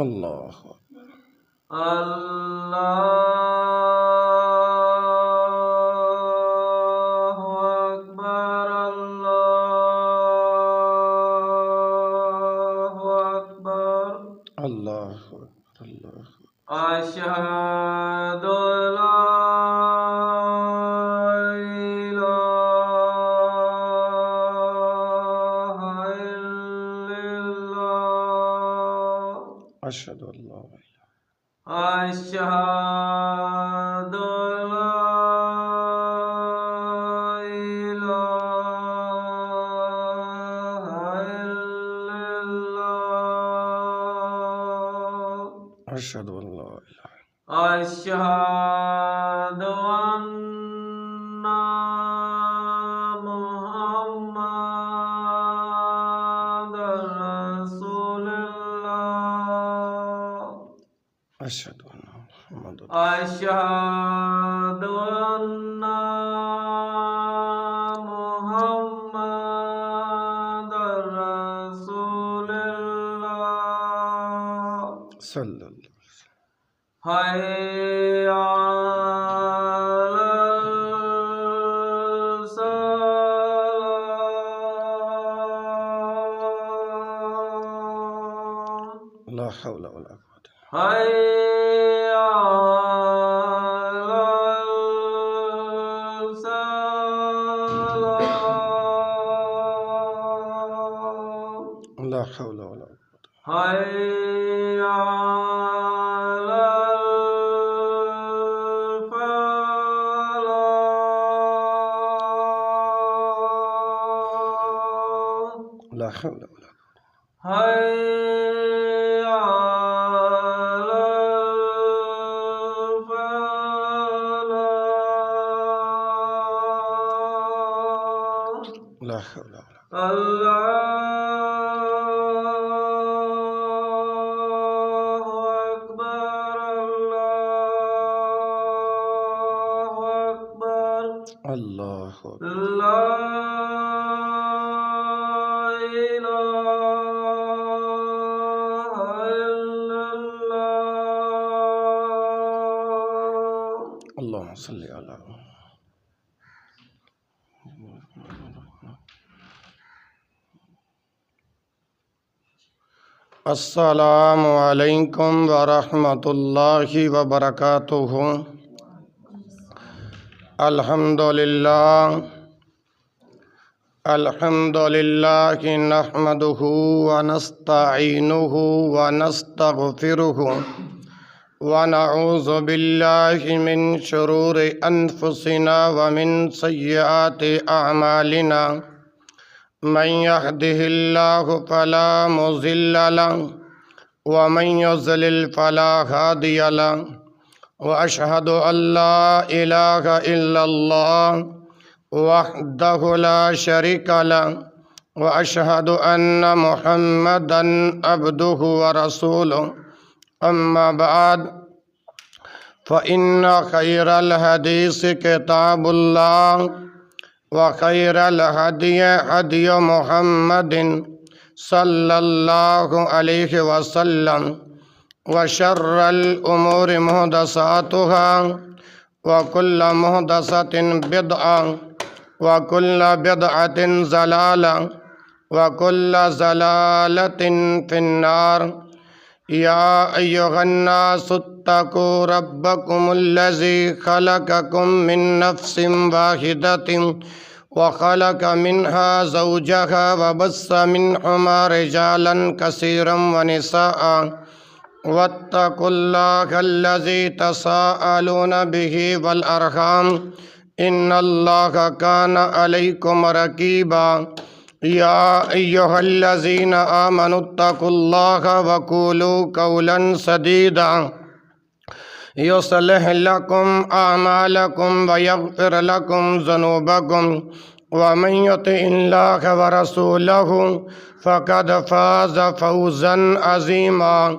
اللہ اللہ اکبر اللہ اکبر اللہ اللہ اشہد ان لا الہ الا اللہ اشہد اللہ اشہد ان لا الہ الا اللہ اشہد اللہ اشہد ان محمد رسول اللہ اشہد ان محمد اشہد ان محمد رسول اللہ صلی اللہ حی علی الصلاۃ لا حول ولا قوة حی علی الصلاۃ لا حول ولا قوة حی علی الفلاح لا حول ولا قوة حی علی الفلاح لا حول ولا قوة اللہ اکبر اللہ اکبر اللہ لا الہ الا اللہ اللہم صلی علی السلام علیکم ورحمۃ اللہ وبرکاتہ الحمد للہ نحمدہ ونستعینہ ونستغفرہ ونعوذ باللہ من شرور انفسنا ومن سیئات اعمالنا من يهده الله فلا مضل له ومن يضلل فلا هادي له وأشهد أن لا إله إلا الله وحده لا شريك له وأشهد أن محمدا عبده ورسوله أما بعد فإن خير الحديث كتاب الله وخير الهدي هدي محمد صلى الله عليه وسلم وشر الأمور محدثاتها وكل محدثة بدعة وكل بدعة ضلالة وكل ضلالة في النار يا أيها الناس اتقوا ربكم الذي خلقكم من نفس واحدة وخلق منها زوجها وبث منهما رجالا كثيرا ونساء واتقوا الله الذي تساءلون به والأرحام إن الله كان عليكم رقيبا يا أيها الذين آمنوا اتقوا الله وقولوا قولا سديدا يصلح لكم أعمالكم ويغفر لكم ذنوبكم ومن يطع الله ورسوله فقد فاز فوزا عظيما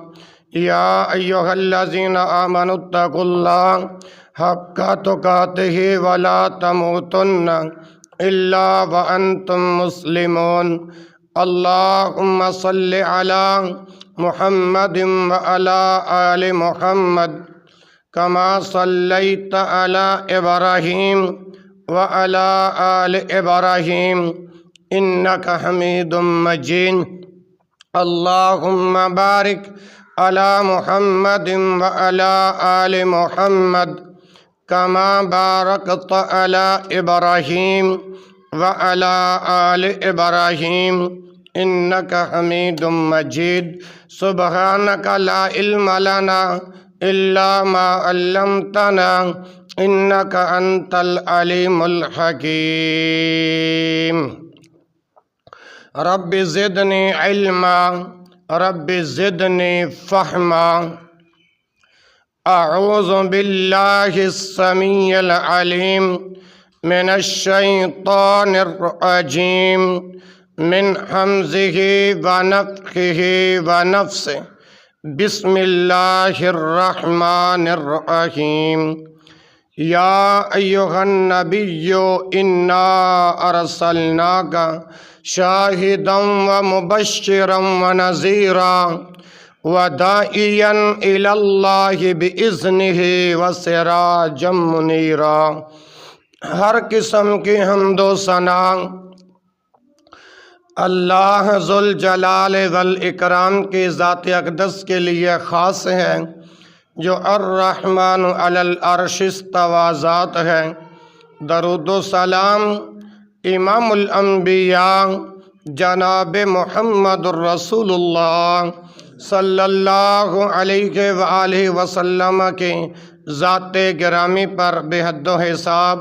يا أيها الذين آمنوا اتقوا الله حق تقاته ولا تموتن إلا وأنتم مسلمون اللهم صل على محمد وعلى آل محمد كما صليت على إبراهيم وعلى آل إبراهيم إنك حميد مجيد اللهم بارك على محمد وعلى آل محمد كما باركت على إبراهيم وعلى آل إبراهيم إنك حميد مجيد سبحانك لا علم لنا إلا ما علمتنا إنك أنت العليم الحكيم رب زدني علما رب زدني فهما أعوذ بالله السميع العليم من الشيطان الرجيم من حمزه ونفخه ونفسه بسم الله الرحمن الرحيم يا أيها النبي إنا أرسلناك شاهدا ومبشرا ونذيرا وداعيا إلى الله بإذنه وسراجا منيرا ہر قسم کی حمد و ثنا اللہ ذوالجلال والاکرام کی ذات اقدس کے لیے خاص ہے جو الرحمن علی العرش استوی ذات ہے۔ درود و سلام امام الانبیاء جناب محمد الرسول اللہ صلی اللہ علیہ وآلہ وسلم کے ذات گرامی پر بے حد و حساب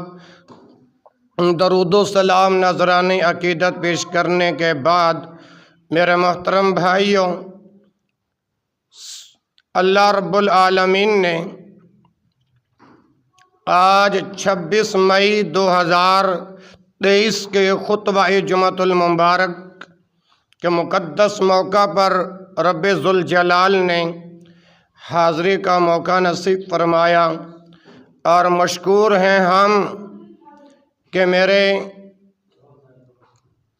درود و سلام نذران عقیدت پیش کرنے کے بعد میرے محترم بھائیوں، اللہ رب العالمین نے آج 26 مئی 2023 کے خطبہ جمعۃ المبارک کے مقدس موقع پر رب ذوالجلال نے حاضری کا موقع نصیب فرمایا، اور مشکور ہیں ہم کہ میرے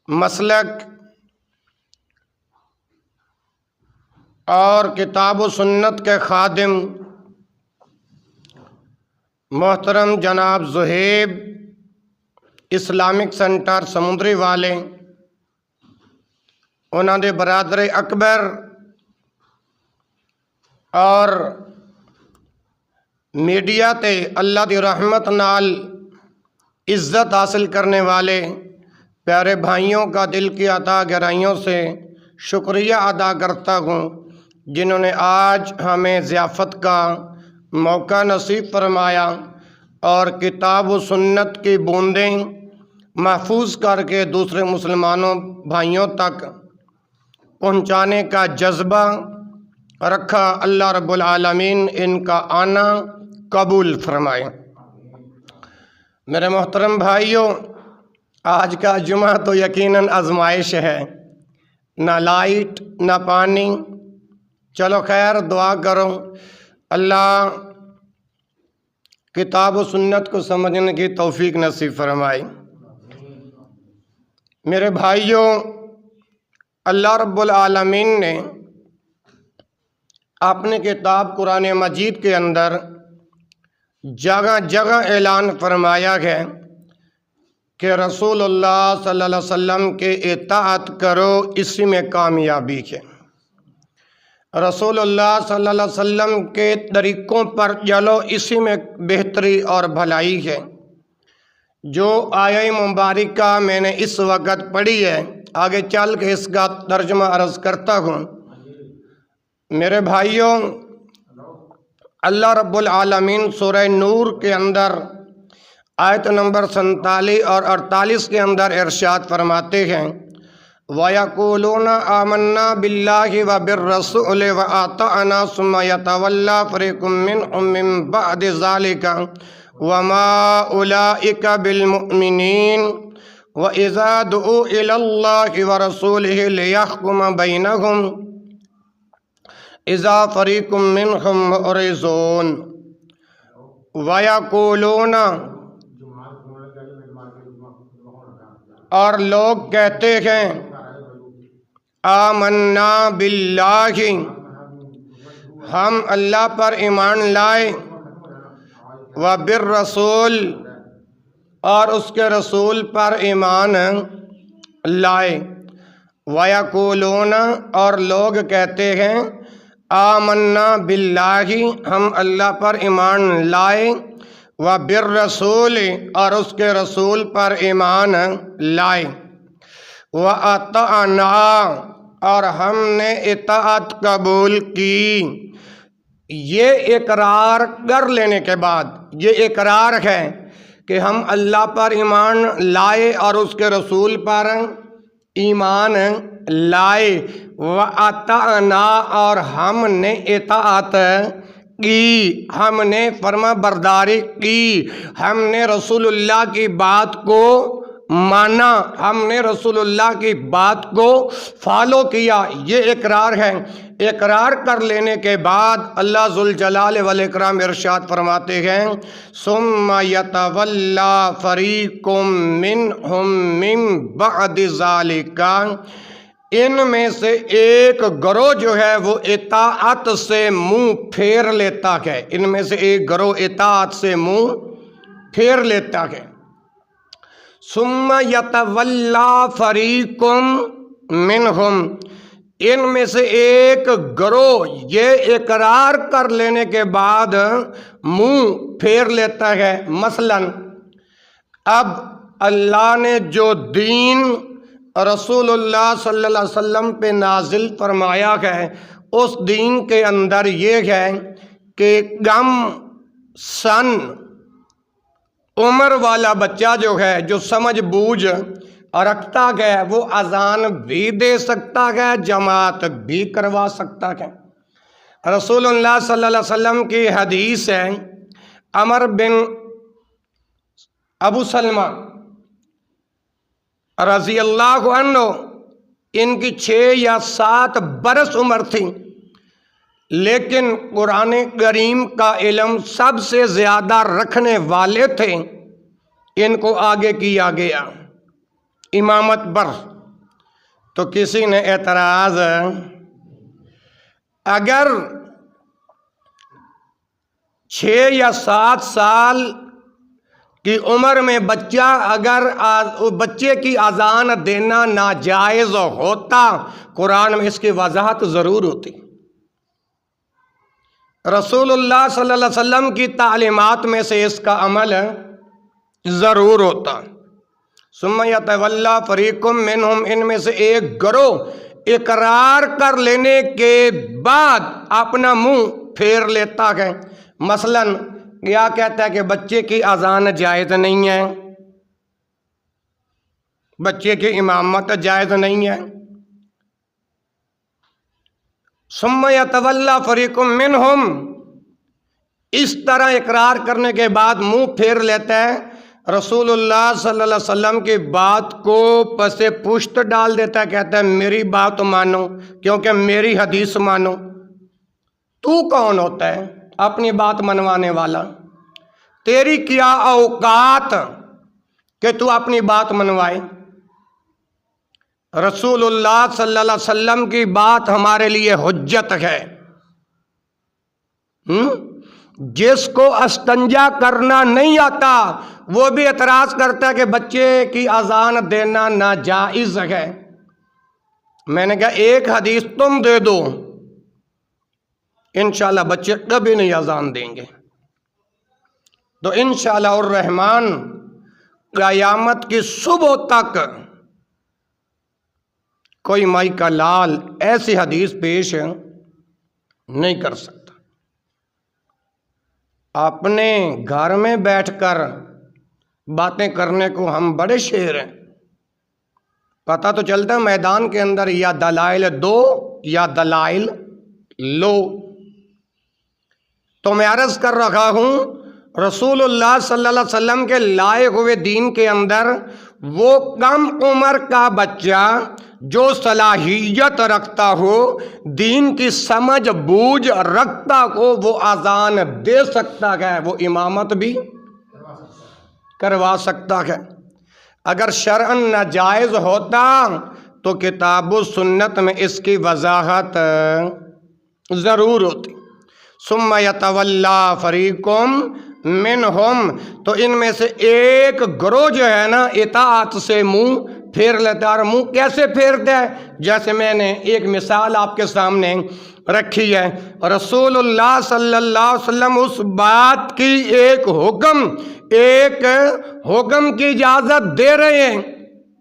مسلک اور کتاب و سنت کے خادم محترم جناب زہیب اسلامک سینٹر سمندری والے، انہوں نے برادر اکبر اور میڈیا تے اللہ دی رحمت نال عزت حاصل کرنے والے پیارے بھائیوں کا دل کی عطا گہرائیوں سے شکریہ ادا کرتا ہوں، جنہوں نے آج ہمیں ضیافت کا موقع نصیب فرمایا اور کتاب و سنت کی بوندیں محفوظ کر کے دوسرے مسلمانوں بھائیوں تک پہنچانے کا جذبہ رکھا۔ اللہ رب العالمین ان کا آنا قبول فرمائے۔ میرے محترم بھائیوں، آج کا جمعہ تو یقیناً آزمائش ہے، نہ لائٹ نہ پانی، چلو خیر دعا کرو اللہ کتاب و سنت کو سمجھنے کی توفیق نصیب فرمائے۔ میرے بھائیوں، اللہ رب العالمین نے اپنے کتاب قرآن مجید کے اندر جگہ جگہ اعلان فرمایا ہے کہ رسول اللہ صلی اللہ علیہ وسلم کے اطاعت کرو، اسی میں کامیابی ہے۔ رسول اللہ صلی اللہ علیہ وسلم کے طریقوں پر چلو، اسی میں بہتری اور بھلائی ہے۔ جو آیہ مبارکہ میں نے اس وقت پڑھی ہے، آگے چل کے اس کا ترجمہ عرض کرتا ہوں۔ میرے بھائیوں، اللہ رب العالمین سورہ نور کے اندر آیت نمبر 47 اور 48 کے اندر ارشاد فرماتے ہیں، وَيَقُولُونَ آمَنَّا بِاللَّهِ وَبِالرَّسُولِ وَأَطَعْنَا ثُمَّ يَتَوَلَّى فَرِيقٌ مِّنْهُم مِّن بَعْدِ ذَلِكَ وَمَا أُولَٰئِكَ بِالْمُؤْمِنِينَ وَإِذَا دُعُوا إِلَى اللَّهِ وَرَسُولِهِ لِيَحْكُمَ بَيْنَهُمْ إِذَا فَرِيقٌ مِّنْهُم مُعْرِضُونَ وَيَقُولُونَ، اور لوگ کہتے ہیں، آمنا باللہ، ہم اللہ پر ایمان لائے، و بالرسول، اور اس کے رسول پر ایمان لائے، وَيَقُولُونَ، اور لوگ کہتے ہیں آمنا باللہ، ہم اللہ پر ایمان لائے، و بالرسول، اور اس کے رسول پر ایمان لائے، وَأَطَعْنَا، اور ہم نے اطاعت قبول کی۔ یہ اقرار کر لینے کے بعد، یہ اقرار ہے کہ ہم اللہ پر ایمان لائے اور اس کے رسول پر ایمان لائے، وَأَطَعْنَا، اور ہم نے اطاعت کی، ہم نے فرما برداری کی، ہم نے رسول اللہ کی بات کو مانا، ہم نے رسول اللہ کی بات کو فالو کیا۔ یہ اقرار ہے۔ اقرار کر لینے کے بعد اللہ ذوالجلال والاکرام ارشاد فرماتے ہیں ثم یتولی فریق منہم من بعد ذالک، ان میں سے ایک گروہ جو ہے وہ اطاعت سے منہ پھیر لیتا ہے، ان میں سے ایک گروہ اطاعت سے منہ پھیر لیتا ہے۔ ثم یتولی فریق منہم، ان میں سے ایک گروہ یہ اقرار کر لینے کے بعد منہ پھیر لیتا ہے۔ مثلا اب اللہ نے جو دین رسول اللہ صلی اللہ علیہ وسلم پہ نازل فرمایا ہے، اس دین کے اندر یہ ہے کہ کم سن عمر والا بچہ جو ہے، جو سمجھ بوجھ رکھتا ہے، وہ اذان بھی دے سکتا ہے، جماعت بھی کروا سکتا ہے۔ رسول اللہ صلی اللہ علیہ وسلم کی حدیث ہے، عمر بن ابو سلمہ رضی اللہ عنہ، ان کی 6 یا 7 برس عمر تھی، لیکن قرآن کریم کا علم سب سے زیادہ رکھنے والے تھے، ان کو آگے کیا گیا امامت پر۔ تو کسی نے اعتراض، اگر 6 یا 7 سال کی عمر میں بچہ، اگر بچے کی اذان دینا ناجائز ہوتا، قرآن میں اس کی وضاحت ضرور ہوتی، رسول اللہ صلی اللہ علیہ وسلم کی تعلیمات میں سے اس کا عمل ضرور ہوتا۔ ثم یتولی فریق منہم، ان میں سے ایک گروہ اقرار کر لینے کے بعد اپنا منہ پھیر لیتا ہے۔ مثلا کیا کہتا ہے کہ بچے کی اذان جائز نہیں ہے، بچے کی امامت جائز نہیں ہے۔ ثم یتولی فریق منہم، اس طرح اقرار کرنے کے بعد منہ پھیر لیتا ہے، رسول اللہ صلی اللہ علیہ وسلم کی بات کو پس پشت ڈال دیتا ہے، کہتا ہے میری بات مانو کیونکہ میری حدیث مانو۔ تو کون ہوتا ہے اپنی بات منوانے والا؟ تیری کیا اوقات کہ تو اپنی بات منوائے؟ رسول اللہ صلی اللہ علیہ وسلم کی بات ہمارے لیے حجت ہے۔ جس کو استنجا کرنا نہیں آتا وہ بھی اعتراض کرتا ہے کہ بچے کی اذان دینا ناجائز ہے۔ میں نے کہا ایک حدیث تم دے دو، انشاءاللہ بچے کبھی نہیں اذان دیں گے۔ تو انشاءاللہ الرحمن قیامت کی صبح تک کوئی مائی کا لال ایسی حدیث پیش نہیں کر سکتا۔ اپنے گھر میں بیٹھ کر باتیں کرنے کو ہم بڑے شیر ہیں، پتہ تو چلتا ہے میدان کے اندر یا دلائل دو یا دلائل لو۔ تو میں عرض کر رہا ہوں رسول اللہ صلی اللہ علیہ وسلم کے لائے ہوئے دین کے اندر وہ کم عمر کا بچہ جو صلاحیت رکھتا ہو، دین کی سمجھ بوجھ رکھتا ہو، وہ اذان دے سکتا ہے، وہ امامت بھی کروا سکتا ہے۔ اگر شرعاً ناجائز ہوتا تو کتاب و سنت میں اس کی وضاحت ضرور ہوتی۔ ثم یتولا فریقم منہم، تو ان میں سے ایک گروہ جو ہے نا اطاعت سے منہ پھیر لیتا ہے۔ اور منہ کیسے پھیرتا ہے؟ جیسے میں نے ایک مثال آپ کے سامنے رکھی ہے، رسول اللہ صلی اللہ علیہ وسلم اس بات کی ایک حکم کی اجازت دے رہے ہیں،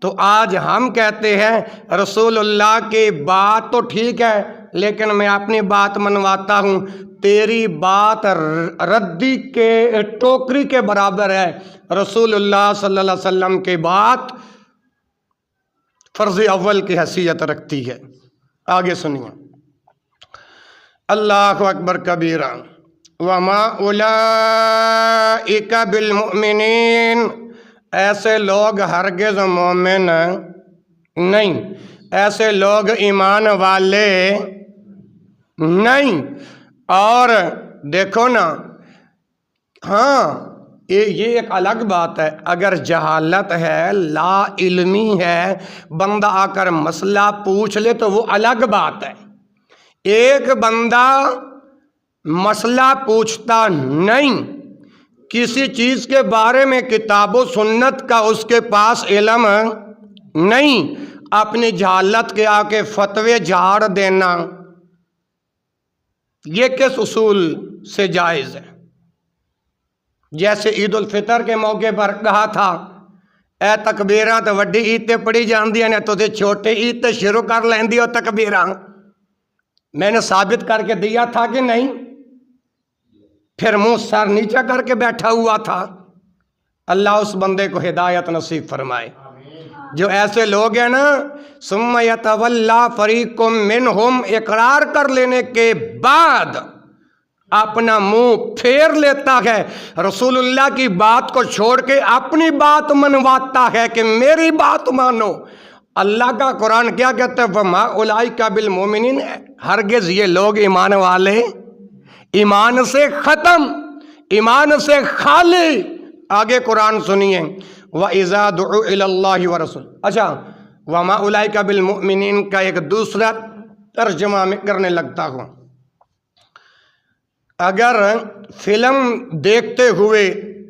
تو آج ہم کہتے ہیں رسول اللہ کی بات تو ٹھیک ہے لیکن میں اپنی بات منواتا ہوں، تیری بات ردی کے ٹوکری کے برابر ہے۔ رسول اللہ صلی اللہ علیہ وسلم کی بات فرض اول کی حیثیت رکھتی ہے۔ آگے سنیے، اللہ اکبر کبیرہ، وما اولئک بالمؤمنین، ایسے لوگ ہرگز مومن نہیں، ایسے لوگ ایمان والے نہیں۔ اور دیکھو نا، ہاں یہ ایک الگ بات ہے، اگر جہالت ہے، لا علمی ہے، بندہ آ کر مسئلہ پوچھ لے تو وہ الگ بات ہے۔ ایک بندہ مسئلہ پوچھتا نہیں، کسی چیز کے بارے میں کتاب و سنت کا اس کے پاس علم نہیں، اپنی جہالت کے آ کے فتوے جھاڑ دینا، یہ کس اصول سے جائز ہے؟ جیسے عید الفطر کے موقع پر کہا تھا، اے تکبیراں تو وڈی عید تے پڑھی جاندیاں نے، تو چھوٹے عید تے شروع کر لیندی ہو تکبیراں۔ میں نے ثابت کر کے دیا تھا کہ نہیں؟ پھر منہ سر نیچا کر کے بیٹھا ہوا تھا۔ اللہ اس بندے کو ہدایت نصیب فرمائے۔ جو ایسے لوگ ہیں نا، ثم یتولا فریق منہم، اقرار کر لینے کے بعد اپنا منہ پھیر لیتا ہے، رسول اللہ کی بات کو چھوڑ کے اپنی بات منواتا ہے کہ میری بات مانو۔ اللہ کا قرآن کیا کہتا ہے؟ وما اولئک بالمؤمنین، ہرگز یہ لوگ ایمان والے، ایمان سے ختم، ایمان سے خالی۔ آگے قرآن سنیے، وَإِذَا دُعُوا إِلَى اللَّهِ وَرَسُولِهِ۔ اچھا، وَمَا أُولَئِكَ بِالْمُؤْمِنِينَ کا ایک دوسرا ترجمہ میں کرنے لگتا ہوں۔ اگر فلم دیکھتے ہوئے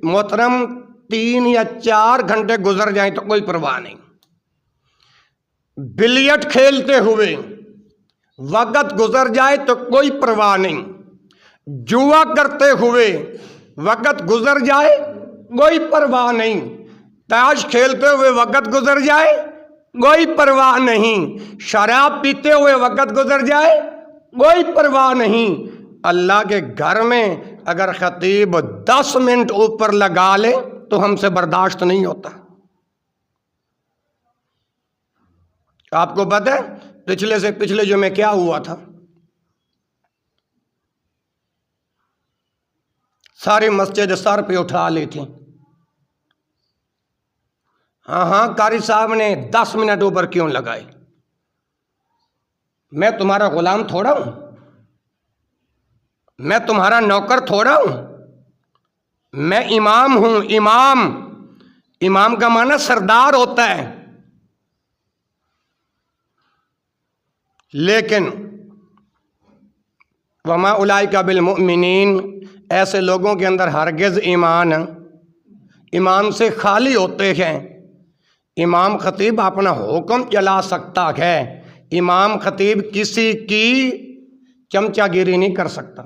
محترم 3 یا 4 گھنٹے گزر جائیں تو کوئی پرواہ نہیں، بلیٹ کھیلتے ہوئے وقت گزر جائے تو کوئی پرواہ نہیں، جوا کرتے ہوئے وقت گزر جائے کوئی پرواہ نہیں، تاش کھیلتے ہوئے وقت گزر جائے کوئی پرواہ نہیں، شراب پیتے ہوئے وقت گزر جائے کوئی پرواہ نہیں۔ اللہ کے گھر میں اگر خطیب 10 منٹ اوپر لگا لے تو ہم سے برداشت نہیں ہوتا۔ آپ کو پتہ ہے پچھلے جمعے کیا ہوا تھا؟ ساری مسجد سر پہ اٹھا لی تھی۔ ہاں قاری صاحب نے 10 منٹ اوپر کیوں لگائے؟ میں تمہارا غلام تھوڑا ہوں، میں تمہارا نوکر تھوڑا ہوں، میں امام ہوں۔ امام کا معنی سردار ہوتا ہے۔ لیکن وما اولئک بالمؤمنین، ایسے لوگوں کے اندر ہرگز ایمان سے خالی ہوتے ہیں۔ امام خطیب اپنا حکم چلا سکتا ہے، امام خطیب کسی کی چمچہ گیری نہیں کر سکتا۔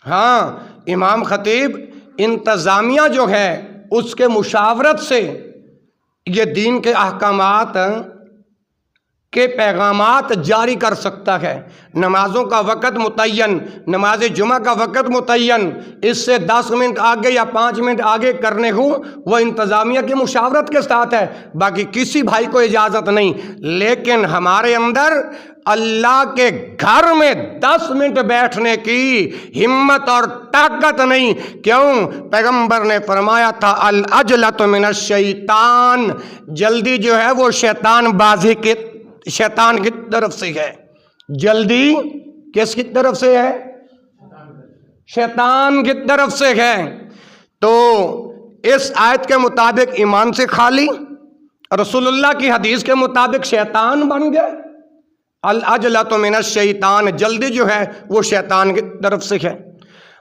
ہاں، امام خطیب انتظامیہ جو ہے اس کے مشاورت سے یہ دین کے احکامات کے پیغامات جاری کر سکتا ہے۔ نمازوں کا وقت متعین، نماز جمعہ کا وقت متعین، اس سے 10 منٹ آگے یا 5 منٹ آگے کرنے ہوں وہ انتظامیہ کی مشاورت کے ساتھ ہے، باقی کسی بھائی کو اجازت نہیں۔ لیکن ہمارے اندر اللہ کے گھر میں 10 منٹ بیٹھنے کی ہمت اور طاقت نہیں۔ کیوں؟ پیغمبر نے فرمایا تھا العجلۃ من الشیطان، جلدی جو ہے وہ شیطان کی طرف سے ہے۔ جلدی کس کی طرف سے ہے؟ شیطان کی طرف سے ہے۔ تو اس آیت کے مطابق ایمان سے خالی رسول اللہ کی حدیث کے مطابق شیطان بن گئے. العجلۃ من الشیطان، جلدی جو ہے وہ شیطان کی طرف سے ہے.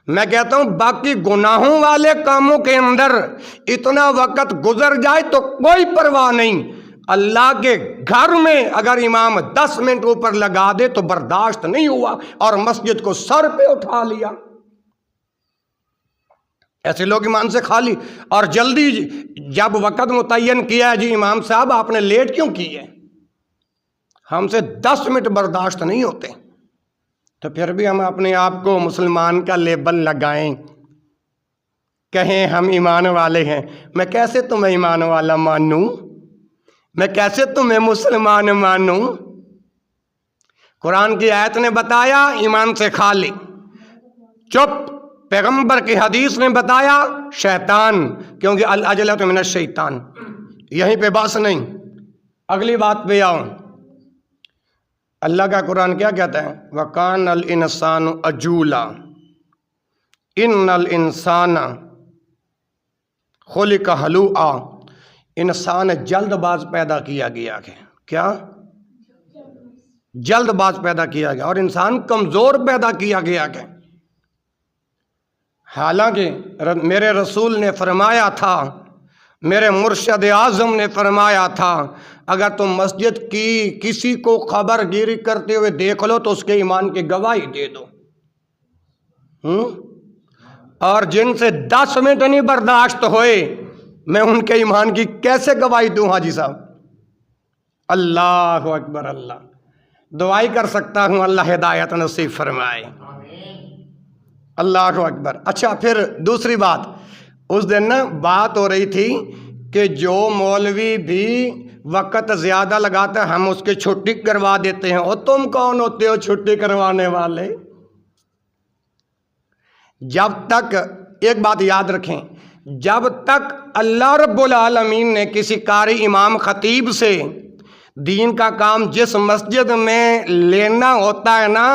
میں کہتا ہوں باقی گناہوں والے کاموں کے اندر اتنا وقت گزر جائے تو کوئی پرواہ نہیں. اللہ کے گھر میں اگر امام 10 منٹ اوپر لگا دے تو برداشت نہیں ہوا اور مسجد کو سر پہ اٹھا لیا. ایسے لوگ ایمان سے خالی اور جلدی جب وقت متعین کیا ہے جی امام صاحب آپ نے لیٹ کیوں کی ہے، ہم سے 10 منٹ برداشت نہیں ہوتے، تو پھر بھی ہم اپنے آپ کو مسلمان کا لیبل لگائیں، کہیں ہم ایمان والے ہیں. میں کیسے تمہیں ایمان والا مانوں، میں کیسے تمہیں مسلمان مانوں؟ قرآن کی آیت نے بتایا ایمان سے خالی، چپ. پیغمبر کی حدیث نے بتایا شیطان، کیونکہ العجلۃ من الشیطان. یہیں پہ بس نہیں، اگلی بات پہ آؤں. اللہ کا قرآن کیا کہتا ہے؟ وَقَانَ الْإِنسَانُ عَجُولًا إِنَّ الْإِنسَانَ خُلِقَ هَلُوعًا. انسان جلد باز پیدا کیا گیا ہے. کیا؟ جلد باز پیدا کیا گیا، اور انسان کمزور پیدا کیا گیا ہے. حالانکہ میرے رسول نے فرمایا تھا، میرے مرشد اعظم نے فرمایا تھا، اگر تم مسجد کی کسی کو خبر گیری کرتے ہوئے دیکھ لو تو اس کے ایمان کی گواہی دے دو. اور جن سے 10 منٹ نہیں برداشت ہوئے میں ان کے ایمان کی کیسے گواہی دوں حاجی صاحب؟ اللہ اکبر. اللہ دعائی کر سکتا ہوں اللہ ہدایت نصیب فرمائے. اللہ اکبر. اچھا پھر دوسری بات، اس دن نا بات ہو رہی تھی کہ جو مولوی بھی وقت زیادہ لگاتا ہے ہم اس کی چھٹی کروا دیتے ہیں. اور تم کون ہوتے ہو چھٹی کروانے والے؟ جب تک ایک بات یاد رکھیں، جب تک اللہ رب العالمین نے کسی قاری امام خطیب سے دین کا کام جس مسجد میں لینا ہوتا ہے نا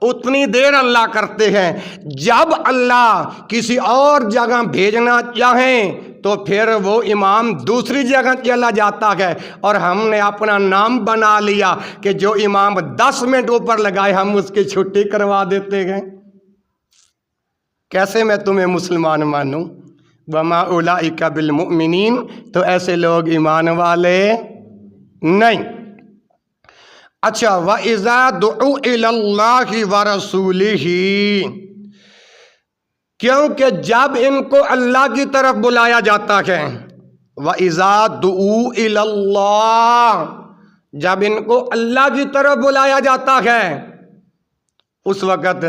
اتنی دیر اللہ کرتے ہیں. جب اللہ کسی اور جگہ بھیجنا چاہیں تو پھر وہ امام دوسری جگہ چلا جاتا ہے، اور ہم نے اپنا نام بنا لیا کہ جو امام 10 منٹ اوپر لگائے ہم اس کی چھٹی کروا دیتے ہیں. کیسے میں تمہیں مسلمان مانوں؟ وما اولئک بالمؤمنین، تو ایسے لوگ ایمان والے نہیں. اچھا وَإِذَا دُعُوا إِلَى اللَّهِ وَرَسُولِهِ، کیونکہ جب ان کو اللہ کی طرف بلایا جاتا ہے، وَإِذَا دُعُوا إِلَى اللَّهِ، جب ان کو اللہ کی طرف بلایا جاتا ہے اس وقت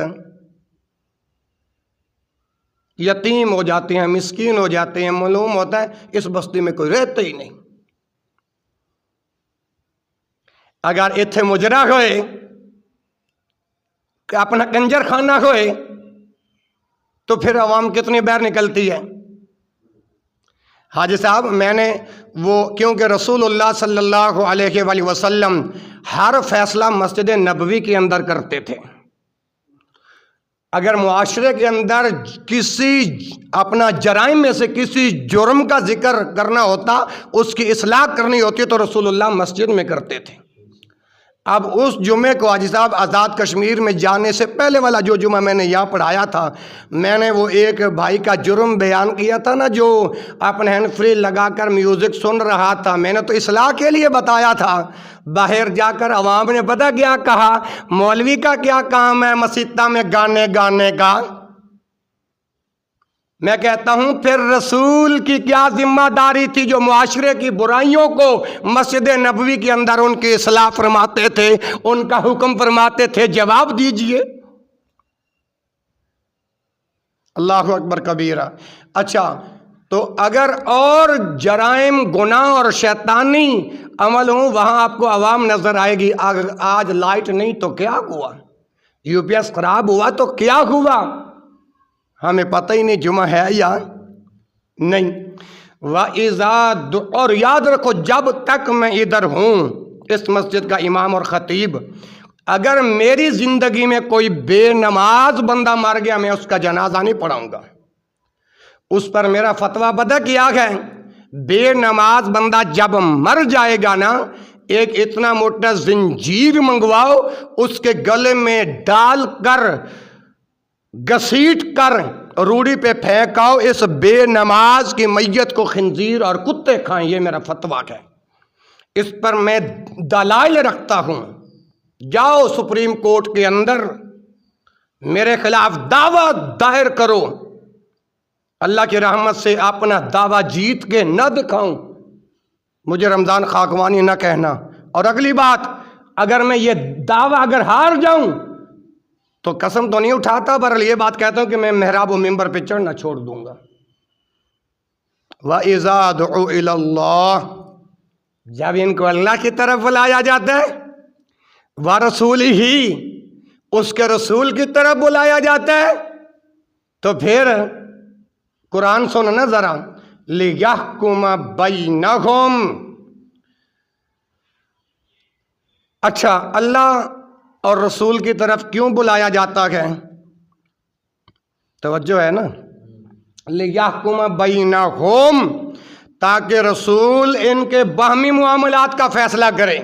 یتیم ہو جاتے ہیں، مسکین ہو جاتے ہیں. معلوم ہوتا ہے اس بستی میں کوئی رہتا ہی نہیں. اگر اتھے مجرا ہوئے کہ اپنا کنجر خانہ ہوئے تو پھر عوام کتنی باہر نکلتی ہے. حاجی صاحب میں نے وہ کیونکہ رسول اللہ صلی اللہ علیہ وآلہ وسلم ہر فیصلہ مسجد نبوی کے اندر کرتے تھے. اگر معاشرے کے اندر کسی اپنا جرائم میں سے کسی جرم کا ذکر کرنا ہوتا، اس کی اصلاح کرنی ہوتی تو رسول اللہ مسجد میں کرتے تھے. اب اس جمعے کو حاجی صاحب آزاد کشمیر میں جانے سے پہلے والا جو جمعہ میں نے یہاں پڑھایا تھا، میں نے وہ ایک بھائی کا جرم بیان کیا تھا نا، جو اپنے ہینڈ فری لگا کر میوزک سن رہا تھا. میں نے تو اصلاح کے لیے بتایا تھا. باہر جا کر عوام نے پتہ کیا کہا؟ مولوی کا کیا کام ہے مسجدہ میں گانے کا؟ میں کہتا ہوں پھر رسول کی کیا ذمہ داری تھی جو معاشرے کی برائیوں کو مسجد نبوی کے اندر ان کی اصلاح فرماتے تھے، ان کا حکم فرماتے تھے؟ جواب دیجئے. اللہ اکبر کبیرہ. اچھا تو اگر اور جرائم گناہ اور شیطانی عمل ہوں وہاں آپ کو عوام نظر آئے گی. آج لائٹ نہیں تو کیا ہوا، یو پی ایس خراب ہوا تو کیا ہوا، ہمیں پتہ ہی نہیں جمعہ ہے یا نہیں. وَإِذَا، اور یاد رکھو جب تک میں ادھر ہوں اس مسجد کا امام اور خطیب، اگر میری زندگی میں کوئی بے نماز بندہ مر گیا میں اس کا جنازہ نہیں پڑھاؤں گا. اس پر میرا فتویٰ پتہ کیا ہے؟ بے نماز بندہ جب مر جائے گا نا، ایک اتنا موٹا زنجیر منگواؤ، اس کے گلے میں ڈال کر گھسیٹ کر روڑی پہ پھینکاؤ، اس بے نماز کی میت کو خنزیر اور کتے کھائیں، یہ میرا فتویٰ ہے۔ اس پر میں دلائل رکھتا ہوں، جاؤ سپریم کورٹ کے اندر میرے خلاف دعویٰ دائر کرو، اللہ کی رحمت سے اپنا دعویٰ جیت کے نہ دکھاؤں، مجھے رمضان خاکوانی نہ کہنا۔ اور اگلی بات، اگر میں یہ دعویٰ اگر ہار جاؤں تو قسم تو نہیں اٹھاتا، بہرحال یہ بات کہتا ہوں کہ میں محراب و ممبر پہ چڑھنا چھوڑ دوں گا۔ وَإِذَا دُعُوا إِلَى اللَّهِ، جب ان کو اللہ کی طرف بلایا جاتا ہے، وَرَسُولِهِ، اس کے رسول کی طرف بلایا جاتا ہے، تو پھر قرآن سننا ذرا، لِيَحْكُمَ بَيْنَهُمْ۔ اچھا، اللہ اور رسول کی طرف کیوں بلایا جاتا ہے؟ توجہ ہے نا، لِيَحْكُمَ بَيْنَهُمْ، تاکہ رسول ان کے باہمی معاملات کا فیصلہ کرے،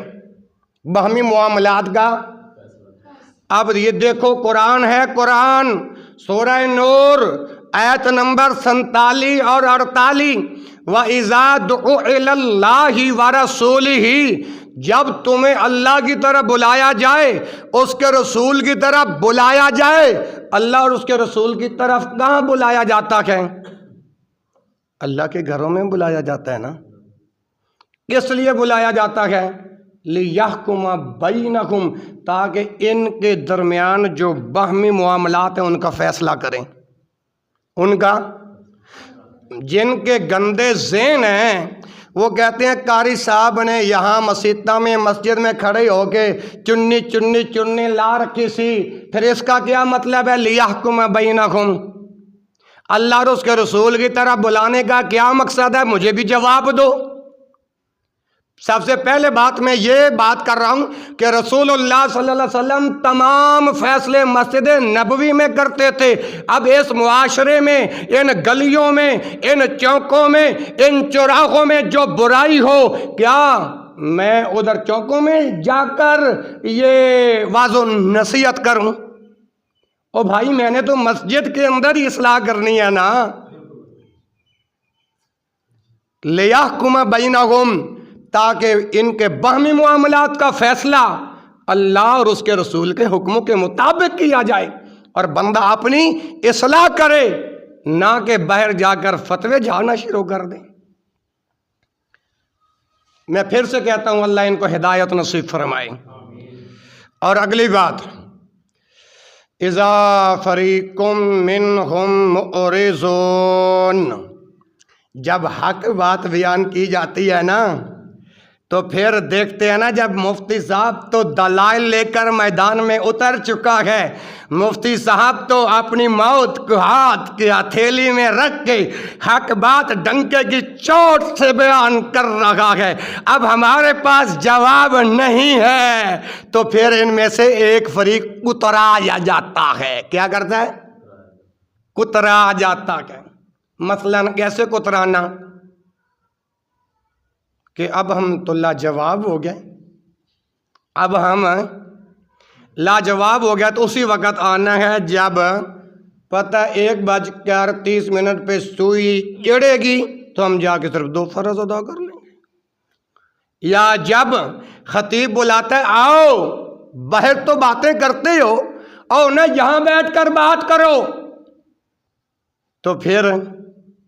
باہمی معاملات کا۔ اب یہ دیکھو قرآن ہے، قرآن سورہ نور آیت نمبر 47 اور 48، وَإِذَا دُعُوا إِلَى اللَّهِ وَرَسُولِهِ، جب تمہیں اللہ کی طرف بلایا جائے، اس کے رسول کی طرف بلایا جائے۔ اللہ اور اس کے رسول کی طرف کہاں بلایا جاتا ہے؟ اللہ کے گھروں میں بلایا جاتا ہے نا۔ کس لیے بلایا جاتا ہے؟ لِيَحْكُمَ بَيْنَهُمْ، تاکہ ان کے درمیان جو باہمی معاملات ہیں ان کا فیصلہ کریں، ان کا۔ جن کے گندے ذہن ہیں وہ کہتے ہیں قاری صاحب نے یہاں مسجد میں کھڑے ہو کے چنی لا رکھی سی، پھر اس کا کیا مطلب ہے؟ لِيَحْكُمَ بَيْنَهُمْ، اللہ اور اس کے رسول کی طرف بلانے کا کیا مقصد ہے؟ مجھے بھی جواب دو۔ سب سے پہلے بات میں یہ بات کر رہا ہوں کہ رسول اللہ صلی اللہ علیہ وسلم تمام فیصلے مسجد نبوی میں کرتے تھے۔ اب اس معاشرے میں، ان گلیوں میں، ان چوکوں میں، ان چوراہوں میں جو برائی ہو، کیا میں ادھر چوکوں میں جا کر یہ واعظ و نصیحت کروں؟ او بھائی، میں نے تو مسجد کے اندر ہی اصلاح کرنی ہے نا۔ لِيَحْكُمَ بَيْنَهُمْ، تاکہ ان کے باہمی معاملات کا فیصلہ اللہ اور اس کے رسول کے حکموں کے مطابق کیا جائے، اور بندہ اپنی اصلاح کرے، نہ کہ باہر جا کر فتوے جھاڑنا شروع کر دیں۔ میں پھر سے کہتا ہوں، اللہ ان کو ہدایت نصیب فرمائے۔ اور اگلی بات، اذا فریق منہم معرضون، جب حق بات بیان کی جاتی ہے نا، تو پھر دیکھتے ہیں نا، جب مفتی صاحب تو دلائل لے کر میدان میں اتر چکا ہے، مفتی صاحب تو اپنی موت کو ہاتھ کی ہتھیلی میں رکھ کے حق بات ڈنکے کی چوٹ سے بیان کر رہا ہے، اب ہمارے پاس جواب نہیں ہے، تو پھر ان میں سے ایک فریق کترایا جاتا ہے۔ کیا کرتا ہے؟ کترا جاتا ہے۔ مثلاً کیسے کترانا؟ کہ اب ہم تو لاجواب ہو گئے، اب ہم لاجواب ہو گیا، تو اسی وقت آنا ہے جب پتہ 1:30 پہ سوئی چڑھے گی تو ہم جا کے صرف 2 فرض ادا کر لیں گے، یا جب خطیب بلاتا ہے آؤ باہر تو باتیں کرتے ہو، آؤ نا یہاں بیٹھ کر بات کرو، تو پھر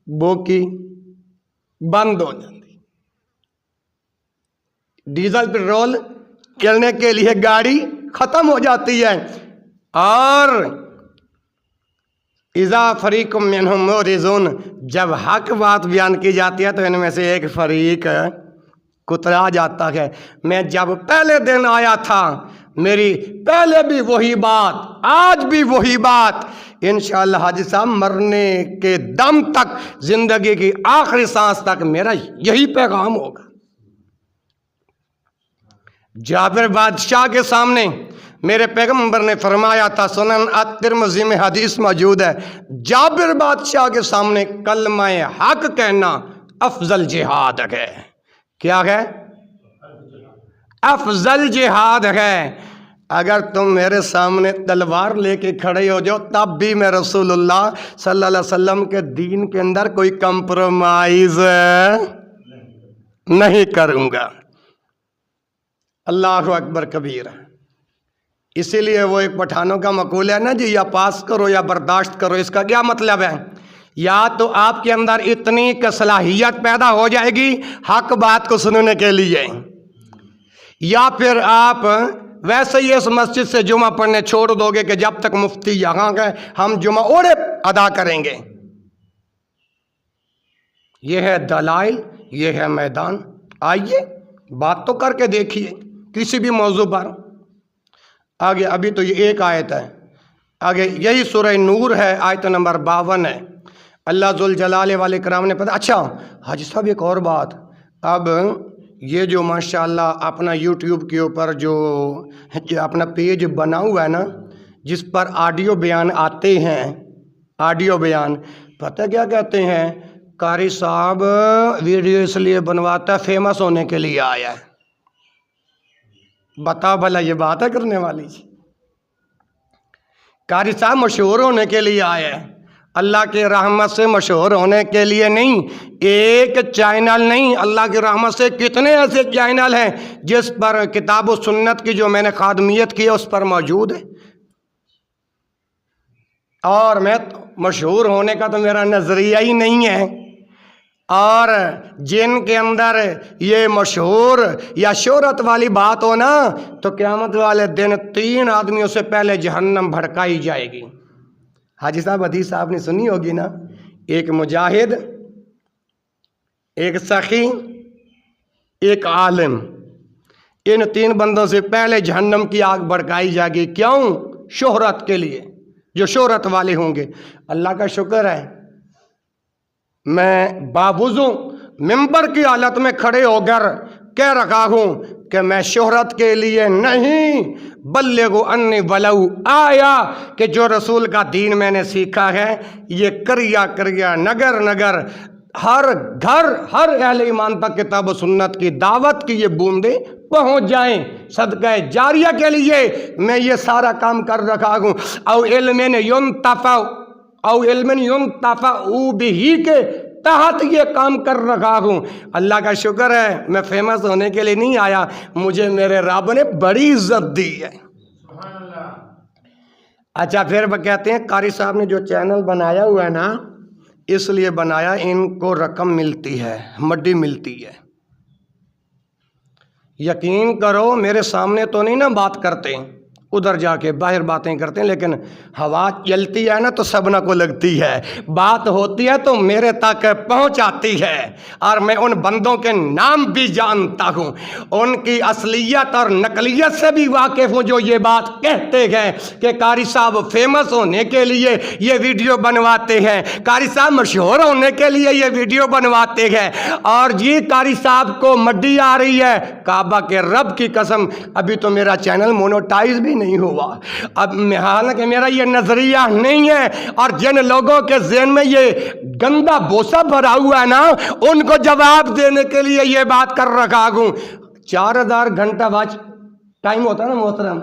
بوکی بند ہو جاتی، ڈیزل پیٹرول چلنے کے لیے گاڑی ختم ہو جاتی ہے۔ اور اذا فریق منہم معرضون، جب حق بات بیان کی جاتی ہے تو ان میں سے ایک فریق کترا جاتا ہے۔ میں جب پہلے دن آیا تھا، میری پہلے بھی وہی بات، آج بھی وہی بات، انشاءاللہ حاجی صاحب مرنے کے دم تک، زندگی کی آخری سانس تک میرا یہی پیغام ہوگا۔ جابر بادشاہ کے سامنے میرے پیغمبر نے فرمایا تھا، سنن الترمذی میں حدیث موجود ہے، جابر بادشاہ کے سامنے کلمہ حق کہنا افضل جہاد ہے. کیا ہے؟ افضل جہاد ہے. اگر تم میرے سامنے تلوار لے کے کھڑے ہو جاؤ تب بھی میں رسول اللہ صلی اللہ علیہ وسلم کے دین کے اندر کوئی کمپرومائز نہیں کروں گا. اللہ اکبر کبیر. اسی لیے وہ ایک پٹھانوں کا مقول ہے نا جی، یا پاس کرو یا برداشت کرو. اس کا کیا مطلب ہے؟ یا تو آپ کے اندر اتنی صلاحیت پیدا ہو جائے گی حق بات کو سننے کے لیے، یا پھر آپ ویسے ہی اس مسجد سے جمعہ پڑھنے چھوڑ دو گے کہ جب تک مفتی یہاں گئے ہم جمعہ اوڑے ادا کریں گے. یہ ہے دلائل، یہ ہے میدان. آئیے بات تو کر کے دیکھیے کسی بھی موضوع پر. آگے ابھی تو یہ ایک آیت ہے، آگے یہی سورہ نور ہے، آیت نمبر 52 ہے. اللہ ذوالجلال والاکرام نے پتہ. اچھا حاجی صاحب ایک اور بات، اب یہ جو ماشاءاللہ اپنا یوٹیوب کے اوپر جو اپنا پیج بنا ہوا ہے نا، جس پر آڈیو بیان آتے ہیں، آڈیو بیان، پتہ کیا کہتے ہیں؟ قاری صاحب ویڈیو اس لیے بنواتا ہے فیمس ہونے کے لیے آیا ہے. بتا بھلا یہ بات ہے کرنے والی؟ قاری صاحب مشہور ہونے کے لیے آیا ہے، اللہ کی رحمت سے مشہور ہونے کے لیے نہیں. ایک چینل نہیں، اللہ کی رحمت سے کتنے ایسے چینل ہیں جس پر کتاب و سنت کی جو میں نے خادمیت کی ہے اس پر موجود ہے. اور میں مشہور ہونے کا تو میرا نظریہ ہی نہیں ہے. اور جن کے اندر یہ مشہور یا شہرت والی بات ہو نا تو قیامت والے دن 3 آدمیوں سے پہلے جہنم بھڑکائی جائے گی. حاجی صاحب حدیث آپ نے سنی ہوگی نا، ایک مجاہد، ایک سخی، ایک عالم، ان 3 بندوں سے پہلے جہنم کی آگ بھڑکائی جائے گی. کیوں؟ شہرت کے لیے، جو شہرت والے ہوں گے. اللہ کا شکر ہے میں باوضو ممبر کی حالت میں کھڑے ہو کر کہہ رکھا ہوں کہ میں شہرت کے لیے نہیں، بلغوا انی ولو آیا، کہ جو رسول کا دین میں نے سیکھا ہے یہ کریا کریا نگر نگر ہر گھر ہر اہل ایمان تک کتاب و سنت کی دعوت کی یہ بوندیں پہنچ جائیں. صدقہ جاریہ کے لیے میں یہ سارا کام کر رکھا ہوں. او علم ینتفع او علم ینتفع بہ کے تحت یہ کام کر رکھا ہوں. اللہ کا شکر ہے میں فیمس ہونے کے لیے نہیں آیا، مجھے میرے رب نے بڑی عزت دی ہے. اچھا پھر وہ کہتے ہیں قاری صاحب نے جو چینل بنایا ہوا ہے نا اس لیے بنایا ان کو رقم ملتی ہے، مڈی ملتی ہے. یقین کرو میرے سامنے تو نہیں نا بات کرتے، ادھر جا کے باہر باتیں کرتے ہیں، لیکن ہوا چلتی ہے نا تو سبنا کو لگتی ہے، بات ہوتی ہے تو میرے تک پہنچ آتی ہے. اور میں ان بندوں کے نام بھی جانتا ہوں، ان کی اصلیت اور نقلیت سے بھی واقف ہوں جو یہ بات کہتے ہیں کہ قاری صاحب فیمس ہونے کے لیے یہ ویڈیو بنواتے ہیں، قاری صاحب مشہور ہونے کے لیے یہ ویڈیو بنواتے ہیں. اور جی قاری صاحب کو مڈی آ رہی ہے، کعبہ کے رب کی قسم ابھی تو میرا چینل مونوٹائز بھی نہیں ہوا. اب حالانکہ میرا یہ نظریہ نہیں ہے، اور جن لوگوں کے ذہن میں یہ گندا بوسہ بھرا ہوا ہے نا ان کو جواب دینے کے لیے یہ بات کر رکھا ہوں. 4000 گھنٹہ واچ ٹائم ہوتا ہے نا محترم،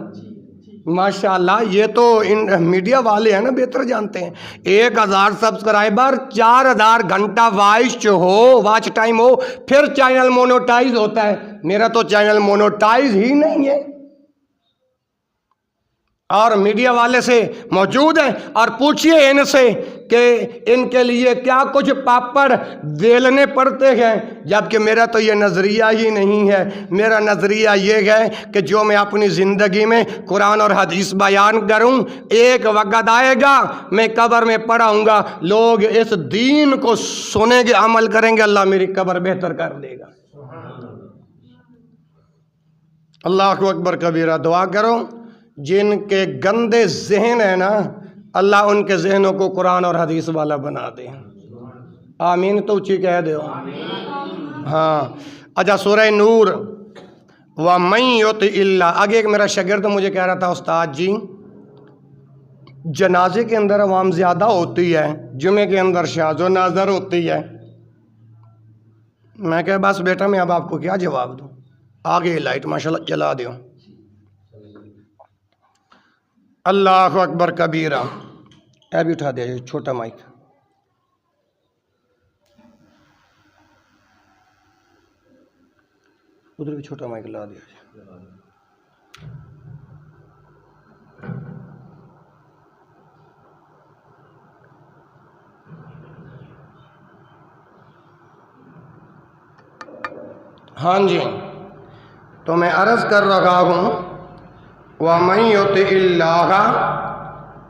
ماشاءاللہ یہ تو ان میڈیا والے ہیں نا بہتر جانتے ہیں. 1000 سبسکرائبر، 4000 گھنٹہ واچ ٹائم ہو پھر چینل مونوٹائز ہوتا ہے. میرا تو چینل مونوٹائز ہی نہیں ہے. اور میڈیا والے سے موجود ہیں اور پوچھئے ان سے کہ ان کے لیے کیا کچھ پاپڑ بیلنے پڑتے ہیں، جبکہ میرا تو یہ نظریہ ہی نہیں ہے. میرا نظریہ یہ ہے کہ جو میں اپنی زندگی میں قرآن اور حدیث بیان کروں ایک وقت آئے گا میں قبر میں پڑھاؤں گا، لوگ اس دین کو سنیں گے، عمل کریں گے، اللہ میری قبر بہتر کر دے گا. اللہ اکبر کبیرہ. دعا کرو جن کے گندے ذہن ہیں نا اللہ ان کے ذہنوں کو قرآن اور حدیث والا بنا دے. آمین تو اچھی کہہ دو. ہاں اچھا سورہ نور وَمَن يُطِعِ اللَّهَ. آگے ایک میرا شاگرد مجھے کہہ رہا تھا استاد جی جنازے کے اندر عوام زیادہ ہوتی ہے، جمعے کے اندر شاذ و نادر ہوتی ہے، میں کہا بس بیٹا میں اب آپ کو کیا جواب دوں، آگے لائٹ ماشاءاللہ جلا دیو۔ اللہ اکبر کبیرہ، اے بھی اٹھا دیا یہ چھوٹا مائک۔ ادھر بھی چھوٹا مائک لا دیا۔ ہاں جی، تو میں عرض کر رہا ہوں وَمَن يُطِعِ اللَّهَ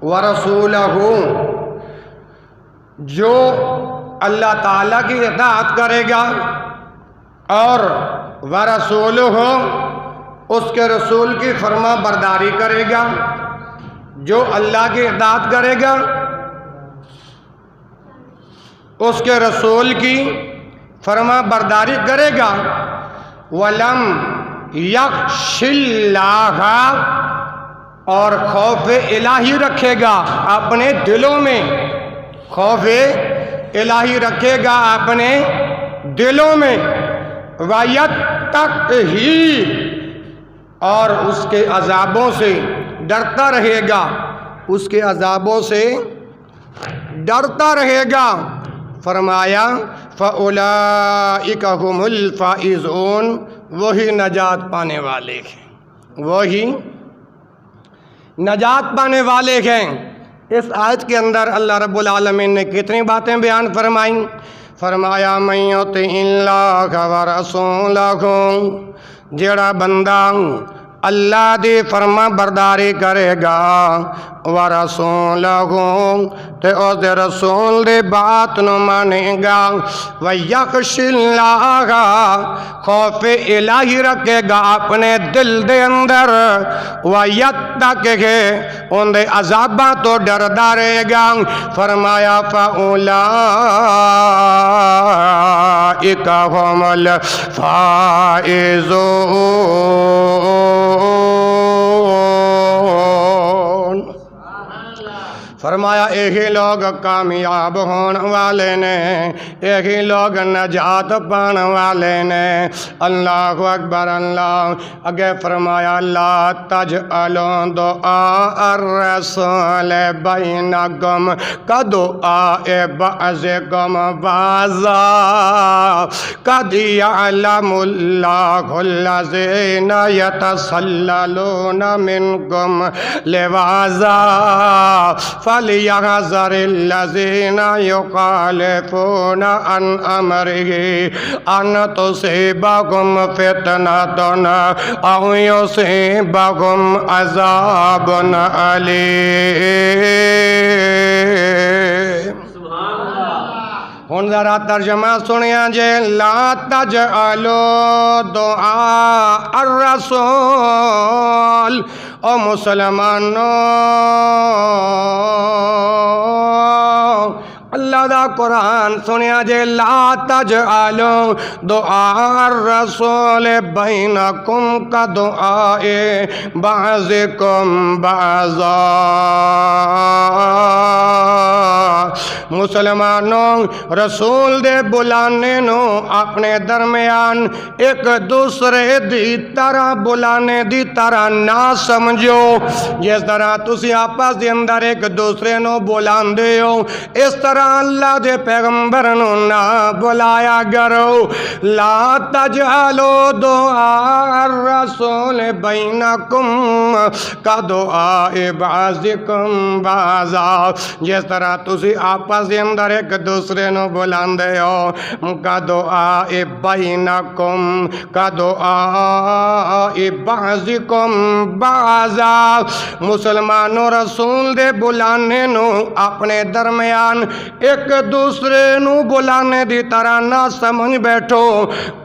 وَرَسُولَهُ، جو اللہ تعالیٰ کی اطاعت کرے گا اور وَرَسُولُهُ اس کے رسول کی فرما برداری کرے گا، جو اللہ کی اطاعت کرے گا اس کے رسول کی فرما برداری کرے گا، وَلَمْ يَخْشِ اللَّهَ اور خوف الہی رکھے گا اپنے دلوں میں، خوف الہی رکھے گا اپنے دلوں میں، وَيَتَّقْهِ اور اس کے عذابوں سے ڈرتا رہے گا، اس کے عذابوں سے ڈرتا رہے گا۔ فرمایا فَأُولَئِكَ هُمُ الْفَائِزُونَ، وہی نجات پانے والے ہیں، وہی نجات پانے والے ہیں۔ اس آیت کے اندر اللہ رب العالمین نے کتنی باتیں بیان فرمائیں؟ فرمایا مَن يُطِعِ اللَّهَ وَرَسُولَهُ، جڑا بندہ اللہ دی فرما برداری کرے گا، وَرَسُولَهُ تے اس دے رسول دی بات نو مانے گا، وَيَخْشِ اللَّهَ خوف الہی رکھے گا اپنے دل دے اندر، وَيَتَّقِهِ ان دے عذاباں تو ڈردا رہے گا۔ فرمایا فَأُولَئِكَ هُمُ الْفَائِزُونَ، فرمایا یہی لوگ کامیاب ہونے والے نے، یہی لوگ نجات پانے والے نے۔ اللہ اکبر، اللہ اگے فرمایا لا تجعلوا دعاء الرسول بینکم کدعاء بعضکم بعضا قد یعلم اللہ الذین یتسللون منکم لواذا فَلْيَحْذَرِ الَّذِينَ يُخَالِفُونَ عَنْ أَمْرِهِ أَنْ تُصِيبَهُمْ فِتْنَةٌ أَوْ يُصِيبَهُمْ عَذَابٌ أَلِيمٌ۔ ہن ذرا ترجمہ سنیا جے، لا تجعلوا دعاء الرسول، او مسلمانوں اللہ دا قرآن سنیا جے، لا تجعلوا دعاء الرسول بینکم کدعاء بعضکم بعضا۔ مسلمانوں رسول دے بلانے نو اپنے درمیان ایک دوسرے دی طرح بلانے دی طرح نہ سمجھو، جس طرح تسی آپس دے اندر ایک دوسرے نو بلان دے ہو، اس طرح اللہ دے پیغمبر نو نہ بلایا کرو۔ لا تجعلوا دعاء الرسول بینکم کدعاء بعضکم بعضا، جس طرح تسی آپس دے اندر ایک دوسرے نو بلان دے ہو، کدعاء بینکم کدعاء بعضکم بعضا۔ مسلمانوں رسول دے بلانے نو اپنے درمیان ایک دوسرے نو بلانے دی طرح نہ سمجھ بیٹھو۔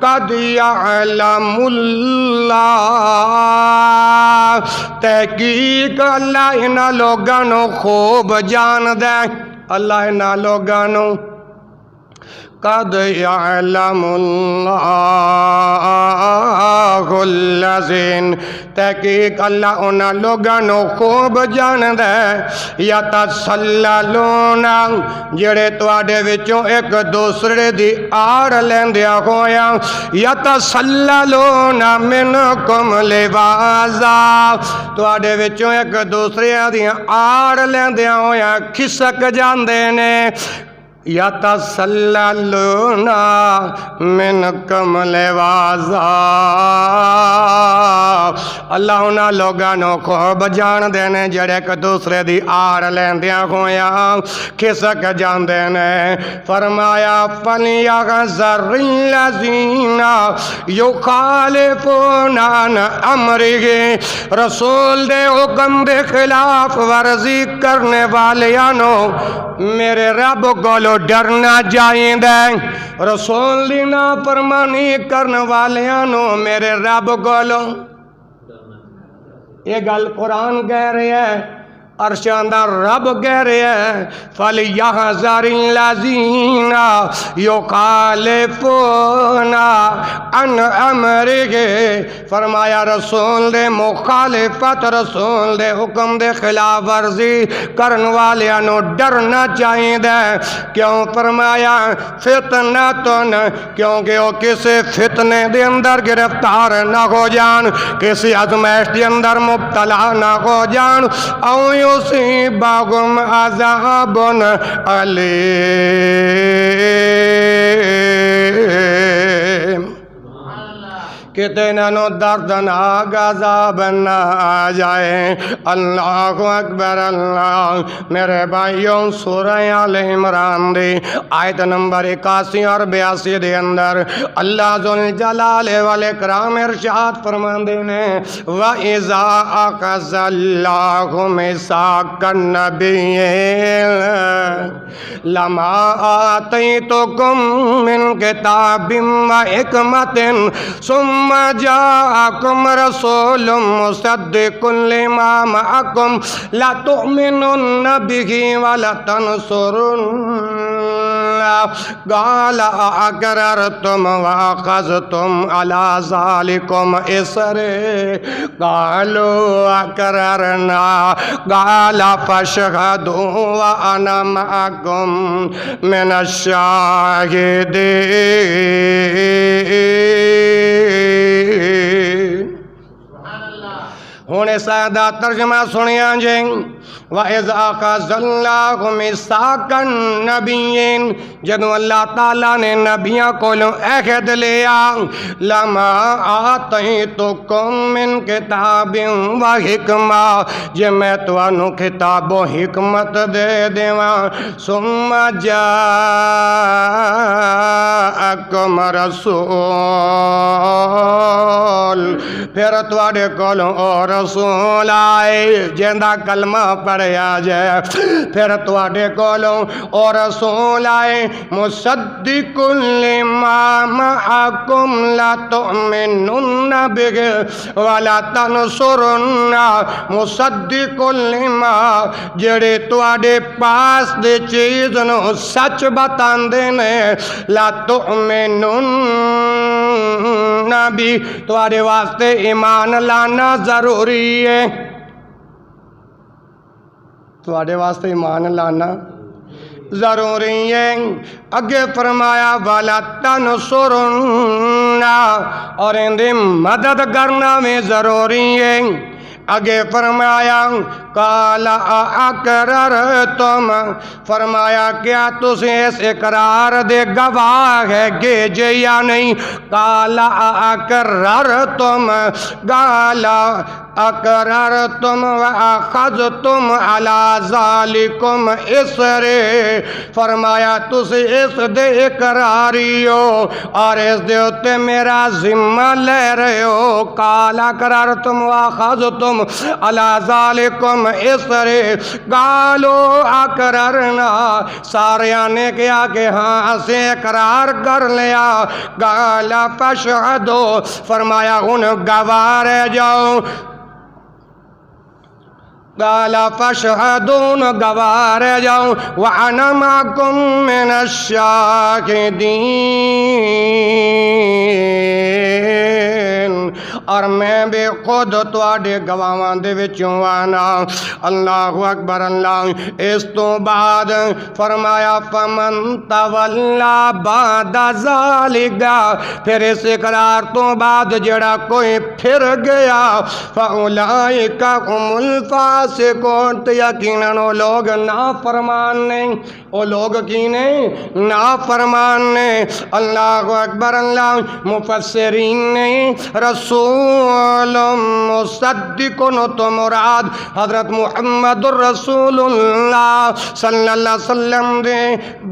قد یعلم اللہ، تحقیق اللہ انہاں لوگاں نو خوب جان دے، اللہ انہاں لوگاں نو قد یعلم اللہ الذین تحقیق اللہ انہاں لوگاں نو خوب جاندا ہے یتسللون جڑے تواڈے وچوں ایک دوسرے دی آڑ لیندیا ہویا یتسللون منکم لواذا تواڈے وچوں ایک دوسرے دی آڑ لیندیا ہویا کھسک جاندے نے یتسللون منکم لواذا اللہ انہاں لوگاں نو خوب جان دے نے جڑے ایک دوسرے دی آڑ لیندیاں ہویاں کھسک جاندے نے فرمایا فَلْيَحْذَرِ الَّذِينَ يُخَالِفُونَ عَنْ أَمْرِهِ رسول دے حکم دے خلاف ورزی کرنے والیاں نو میرے رب کولو ڈرنا چاہیے رسول دی نافرمانی کرنے والیاں نو میرے رب کولو یہ گل قرآن کہہ رہے ہیں عرشاں دا رب کہہ رہے ہیں فَلْيَحْذَرِ الَّذِينَ يُخَالِفُونَ عَنْ أَمْرِهِ فرمایا رسول دے مخالفت رسول دے حکم دے خلاف ورزی کرن والیاں نو ڈرنا چاہیے کیوں فرمایا فتنتن کیونکہ وہ کسی فتنے دے اندر گرفتار نہ ہو جان کسی آزمائش دے اندر مبتلا نہ ہو جان او یصیبہم عذاب علیم کتے نو دردناک عذاب نہ آ جائے اللہ اکبر اللہ میرے بھائیوں سورہ آل عمران دی آیت نمبر 81 اور 82 دے اندر اللہ ذوالجلال والاکرام ارشاد فرماندے نے وَإِذَا أَخَذَ اللَّهُ مِيثَاقَ النَّبِيِّينَ لَمَا آتَيْتُكُم مِّن كِتَابٍ وَحِكْمَةٍ ثُمَّ جاءكم رسول مصدق لما معكم لتؤمنن به ولتنصرنه قال أقررتم وأخذتم على ذلكم إصري قالوا أقررنا قال فاشهدوا وأنا معكم من الشاهدين ہونے سادہ ترجمہ سنیاں جیں وَإِذْ أَخَذَ اللَّهُ مِيثَاقَ النَّبِيِّينَ جدو اللہ تعالیٰ نے نبیوں کو عہد لیا لَمَا آتَيْتُكُم مِّن كِتَابٍ وَحِكْمَةٍ جے میں توانو کتاب و حکمت دے دیواں ثُمَّ جَاءَكُمْ رَسُولٌ پھر تواڈے کولوں اور رسول آئے جیندہ کلمہ پڑھیا جائے پھر تواڈے کولوں اور رسول آئے مصدق لما معکم لتؤمنن بہ ولتنصرنہ مصدق لما جڑے تواڈے پاس دے چیز نو سچ بتاندے نے لتؤمنن بھی تواڈے واسطے ایمان لانا ضروری ہے تواڈے واسطے ایمان لانا ضروری ہے اگے فرمایا والا تنصرنہ اور اندے مدد کرنا میں ضروری ہے اگے فرمایا قال اقررتم فرمایا کیا تسے اس اقرار دے گواہ ہے گے جے یا نہیں قال اقررتم قال اقررتم واخذتم على ذلكم اصرے فرمایا تسے اس دے اقراری ہو اور اس دے اتے میرا ذمہ لے رہے ہو قال اقررتم واخذتم على ذلكم اصرے قالوا اقررنا ساریاں نے کیا کہ ہاں اسے اقرار کر لیا قال فاشهدوا فرمایا ان گواہ رہ جاؤ قال فاشهدون گوار جاؤں وانا معکم من الشاہدین اور میں بھی خود تواڈے گواہاں دے وچوں آنا۔ اللہ اکبر اللہ۔ اس تو بعد فرمایا فمن تولا بعد ذالک، پھر اس اقرار تو بعد جڑا کوئی پھر گیا فاولئک هم الفاسقون، تو یقیناً وہ لوگ نافرمان نے، وہ لوگ کی نے نافرمان نے۔ اللہ اکبر اللہ۔ مفسرین نے رسول مصدق تو مراد حضرت محمد الرسول اللہ صلی اللہ علیہ وسلم دے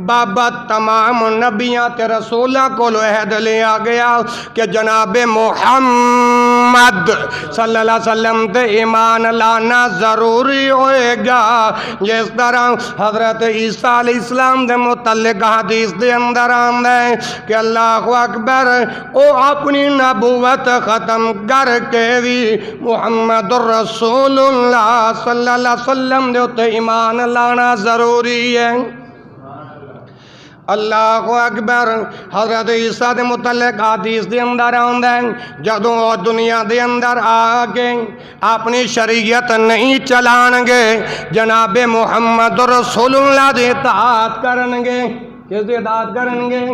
بابا تمام نبیاں تے رسولاں کو عہد لیا گیا کہ جناب محمد صلی اللہ علیہ وسلم تے ایمان لانا ضروری ہوئے گا۔ جس طرح حضرت عیسیٰ علیہ السلام دے متعلق حدیث دے اندر آمد ہے کہ اللہ اکبر او اپنی نبوت ختم کر کے بھی محمد الرسول اللہ صلی اللہ علیہ وسلم دے تے ایمان لانا ضروری ہے۔ اللہ اکبر۔ حضرت عیسیٰ دے متعلق حدیث دے اندر آمد ہے جدوں وہ دنیا دے اندر آگے اپنی شریعت نہیں چلان گے، جناب محمد رسول اللہ دے اطاعت کرن گے۔ کس دی اطاعت کرن گے؟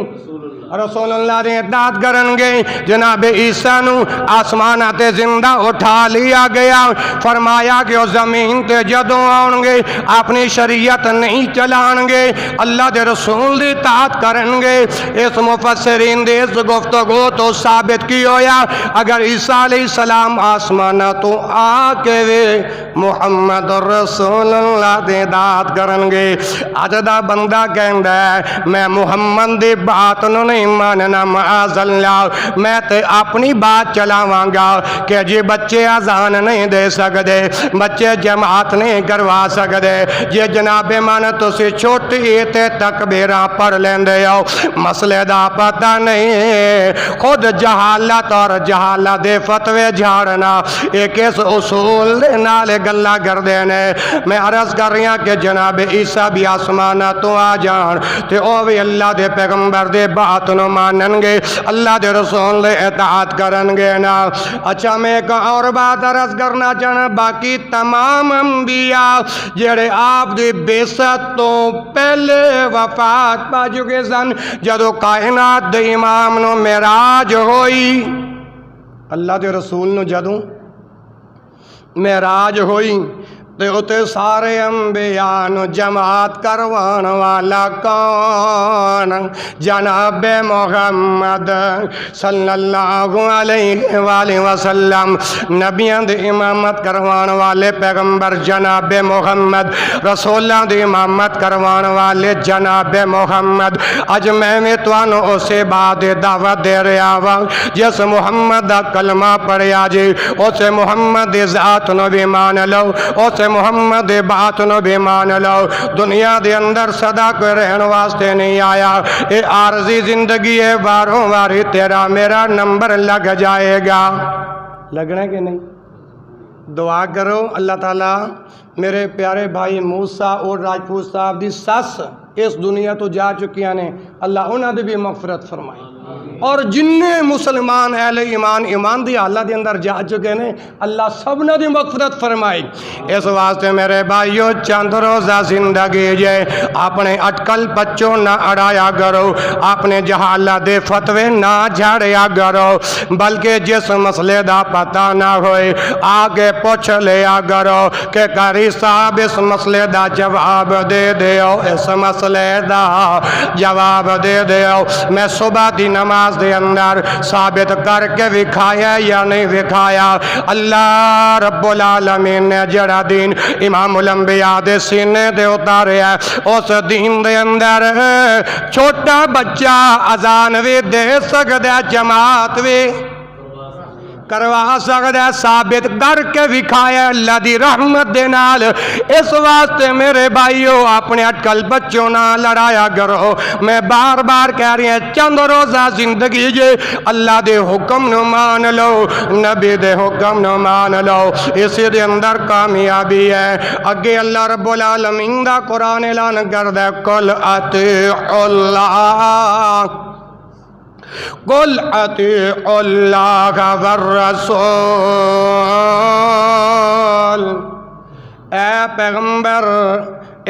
رسول اللہ دی اطاعت کرن گے۔ جناب عیسیٰ نو آسمانہ تے زندہ اٹھا لیا گیا، فرمایا کہ وہ زمین تے جدوں آن گے اپنی شریعت نہیں چلان گے، اللہ دے رسول دی اطاعت کرن گے۔ اس مفسرین دے اس گفتگو تو ثابت کی ہویا اگر عیسیٰ علیہ السلام آسمانہ تو آ کے وے محمد رسول اللہ دی اطاعت کرن گے۔ اج دا بندہ کہندا ہے میں محمد دی بات نو نہیں ماننا، معاذ اللہ میں تے اپنی بات چلاواں گا کہ جی بچے اذان نہیں دے سکدے، بچے جماعت نہیں کروا سکدے، جی جناب من تسی چھوٹی تے تکبیراں پڑھ لیندے ہو، مسئلے دا پتہ نہیں، خود جہالت اور جہالت دے فتوے جھاڑنا ایک اس اصول دے نال گلا کر دینے۔ میں عرض کر رہی ہوں کہ جناب عیسیٰ بھی آسمانہ تو آ جان تے او بھی اللہ دے پیغمبر دے بات نو مانن گے، اللہ دے رسول دے اطاعت کرن گے نا۔ اچھا میں ایک اور بات عرض کرنا چاہنا، باقی تمام انبیاء جڑے آپ دی بیست تو پہلے وفات پا چکے سن، جدو کائنات دے امام نو معراج ہوئی، اللہ دے رسول نو جدو معراج ہوئی تے اتے سارے انبیاء نو جماعت کروان والا کون؟ جناب محمد صلی اللہ علیہ وآلہ وسلم۔ نبیان دے امامت کروان والے پیغمبر جناب محمد، رسولان دے امامت کروان والے جناب محمد۔ اج میں توانو اسے بعد دعوت دے رہا ہوں جس محمد دا کلمہ پڑھیا جی، اسے محمد ذات نو بھی مان لو، اسے محمد بات نو بھی مان لو۔ دنیا دے اندر صدا کوئی رہن واسطے نہیں آیا، اے عارضی زندگی ہے، واروں واری تیرا میرا نمبر لگ جائے گا۔ لگنا کہ نہیں؟ دعا کرو اللہ تعالیٰ میرے پیارے بھائی موسیٰ اور راجپوت صاحب دی سس اس دنیا تو جا چکیاں نے، اللہ انہاں دی بھی مغفرت فرمائی، اور جننے مسلمان اہل ایمان ایمان دی حالت دے اندر جا چکے نے اللہ سبنا دی مغفرت فرمائی۔ اس واسطے میرے بھائیو چند روزہ زندگی جے اپنے اٹکل پچوں نہ اڑایا کرو، اپنے جہالت دے فتوے نہ جھاڑیا کرو، بلکہ جس مسئلے دا پتہ نہ ہوئے آگے پوچھ لیا کرو کہ قاری صاحب اس مسئلے دا جواب دے دیو، اس مسئلے دا جواب دے دیو۔ میں صبح دی نماز دے اندر ثابت کر کے وکھایا یا نہیں وکھایا، اللہ رب العالمین نے جڑا دین امام الانبیاء دے سینے دے اتارے ہے، اس دین دے اندر چھوٹا بچہ اذان بھی دے سکتا ہے، جماعت بھی کروا سکتا ہے، ثابت کر کے وکھایا اللہ دی رحمت دے نال۔ اس واسطے میرے بھائیو اپنے اٹکل بچوں نہ لڑایا کرو۔ میں بار بار کہہ رہی ہیں چند روزہ زندگی جے اللہ دے حکم نو مان لو، نبی دے حکم نو مان لو، اسی دے اندر کامیابی ہے۔ اگے اللہ رب العالمین دا قرآن اعلان کردہ ہے قل اطیعوا اللہ، قل اطیعوا اللہ والرسول، اے پیغمبر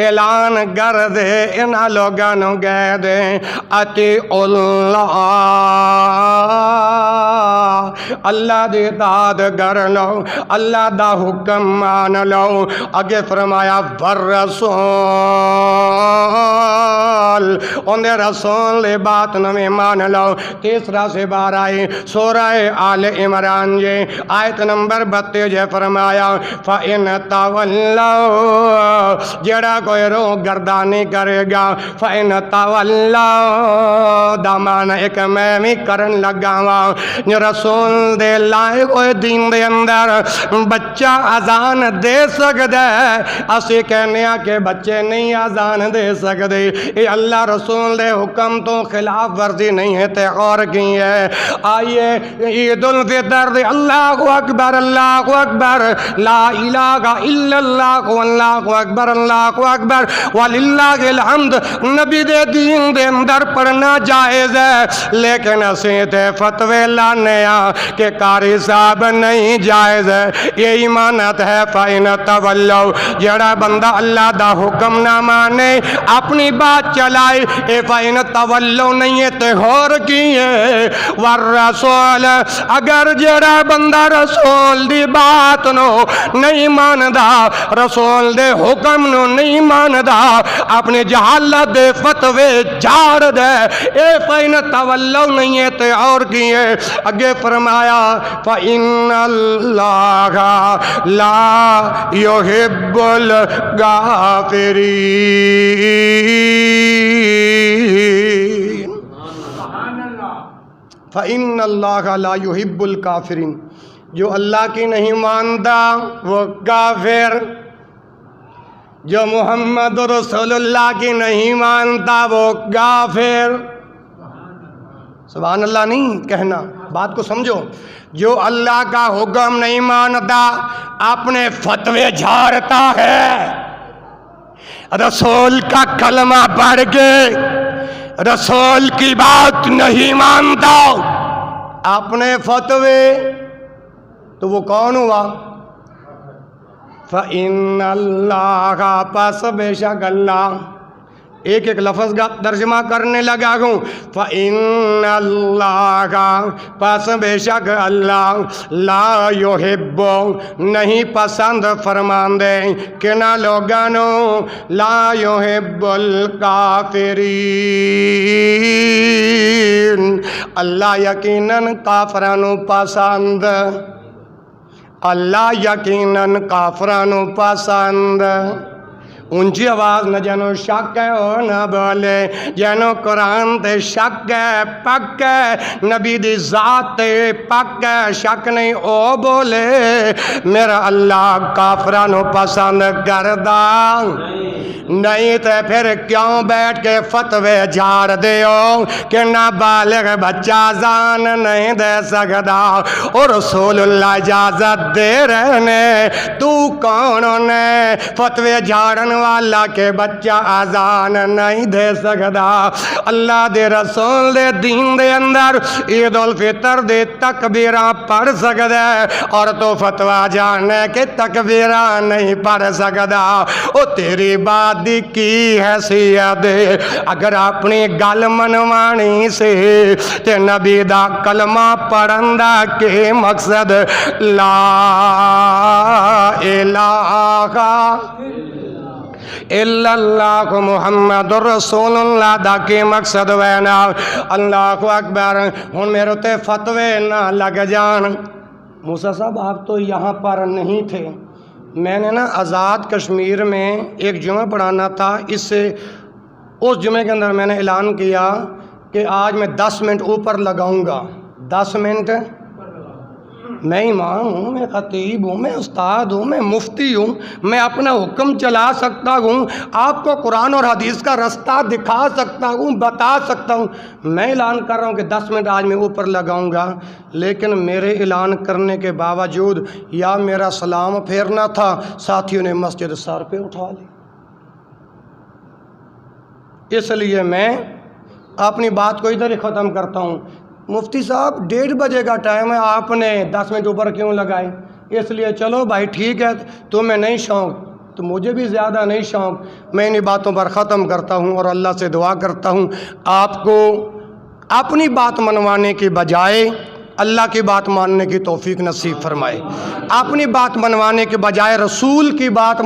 اعلان کر دے ان لوگوں کہہ دے اطیعوا اللہ، اللہ دی اطاعت کر لو، اللہ دا حکم مان لو۔ اگے فرمایا والرسول، ان دے رسول دی بات نویں مان لو۔ تیسرا سے بار آئی سورہ آل عمران جے آیت نمبر 32 جے فرمایا فَإِنْ تَوَلَّوْا، جڑا کوئی رو گردانی کرے گا، فَإِنْ تَوَلَّوْا دا معنی ایک میں بھی کرن لگا وا، رسول دے لائے کوئی دین دے اندر بچہ اذان دے سکتا ہے، اسی کہنے کہ بچے نہیں اذان دے سکتے، یہ اللہ رسول دے حکم تو خلاف ورزی نہیں ہے تے اور کی ہے۔ آئیے عید الفطر دے اللہ اکبر اللہ اکبر لا الہ الا اللہ واللہ اکبر اللہ اکبر وللہ الحمد نبی دے دین دے اندر پڑھنا جائز ہے، لیکن اسی تے فتوے لانے کہ قاری صاحب نہیں جائز ہے۔ یہ ایمانت ہے فَإِنْ تَوَلَّوْا، جڑا بندہ اللہ دا حکم نہ مانے اپنی بات چلائے، اے فَإِنْ تَوَلَّوْا نہیں ہے تے اور کی ہے۔ وَالرَّسُولَ، اگر جڑا بندہ رسول دی بات نو نہیں ماندا، رسول دے حکم نو نہیں ماندا، اپنے جہالت دے فتوے جھاڑ دے، اے فَإِنْ تَوَلَّوْا نہیں ہے تے اور کی ہے۔ اگے فرمایا فَإِنَّ اللَّهَ لَا يُحِبُّ الْكَافِرِينَ، فَإِنَّ اللَّهَ لَا يُحِبُّ الْكَافِرِينَ، جو اللہ کی نہیں مانتا وہ کافر، جو محمد رسول اللہ کی نہیں مانتا وہ کافر۔ سبحان اللہ نہیں کہنا، بات کو سمجھو۔ جو اللہ کا حکم نہیں مانتا اپنے فتوے جھاڑتا ہے، رسول کا کلمہ پڑھ کے رسول کی بات نہیں مانتا اپنے فتوے، تو وہ کون ہوا؟ فَإِنَّ اللَّهَ، پس بے شک اللہ، ایک ایک لفظ کا ترجمہ کرنے لگا ہوں۔ فَإِنَّ اللَّهَ، پس بے شک اللہ، لا یحب، نہیں پسند فرماندے کنا لوگانوں، لا یحب الکافرین، اللہ یقیناً کافرانوں پسند، اللہ یقیناً کافرانوں پسند۔ اونچی آواز نہ جانو شک ہے اور نہ بولے، جانو قرآن تے شک ہے پک ہے، نبی دی ذات تے پک ہے شک نہیں او بولے، میرا اللہ کافرانو پسند کردہ نہیں، تے پھر کیوں بیٹھ کے فتوے جھاڑ دیو کہ نابالغ بچہ اذان نہیں دے سکتا، اور رسول اللہ اجازت دے رہنے، تو کون نے فتوے جھاڑن والا کہ بچہ اذان نہیں دے سکتا؟ اللہ دے رسول دے دین دے اندر عید الفطر دے تکبیراں پڑھ سکتا ہے، اور تو فتوہ جانے کہ تکبیراں نہیں پڑھ سکتا، او تیری بات دی کی حیثیت ہے؟ اگر اپنی گل منوانی سے تے نبی دا کلمہ پڑھندا کے مقصد لا الہ الا اللہ محمد رسول اللہ دا کی مقصد وینا، اللہ اکبر۔ ہن میرے تے فتوے نہ لگ جان۔ موسیٰ صاحب آپ تو یہاں پر نہیں تھے، میں نے نا آزاد کشمیر میں ایک جمعہ پڑھانا تھا، اس جمعے کے اندر میں نے اعلان کیا کہ آج میں 10 منٹ اوپر لگاؤں گا، 10 منٹ میں امام ہوں، میں خطیب ہوں، میں استاد ہوں، میں مفتی ہوں، میں اپنا حکم چلا سکتا ہوں، آپ کو قرآن اور حدیث کا رستہ دکھا سکتا ہوں، بتا سکتا ہوں۔ میں اعلان کر رہا ہوں کہ 10 منٹ آج میں اوپر لگاؤں گا، لیکن میرے اعلان کرنے کے باوجود یا میرا سلام پھیرنا تھا، ساتھیوں نے مسجد سر پہ اٹھا لی۔ اس لیے میں اپنی بات کو ادھر ہی ختم کرتا ہوں۔ مفتی صاحب 1:30 بجے کا ٹائم ہے، آپ نے 10 منٹ اوپر کیوں لگائے؟ اس لیے چلو بھائی ٹھیک ہے، تمہیں نہیں شوق تو مجھے بھی زیادہ نہیں شوق۔ میں انہی باتوں پر ختم کرتا ہوں اور اللہ سے دعا کرتا ہوں آپ کو اپنی بات منوانے کی بجائے اللہ کی بات ماننے کی توفیق نصیب فرمائے، اپنی بات منوانے کے بجائے رسول کی بات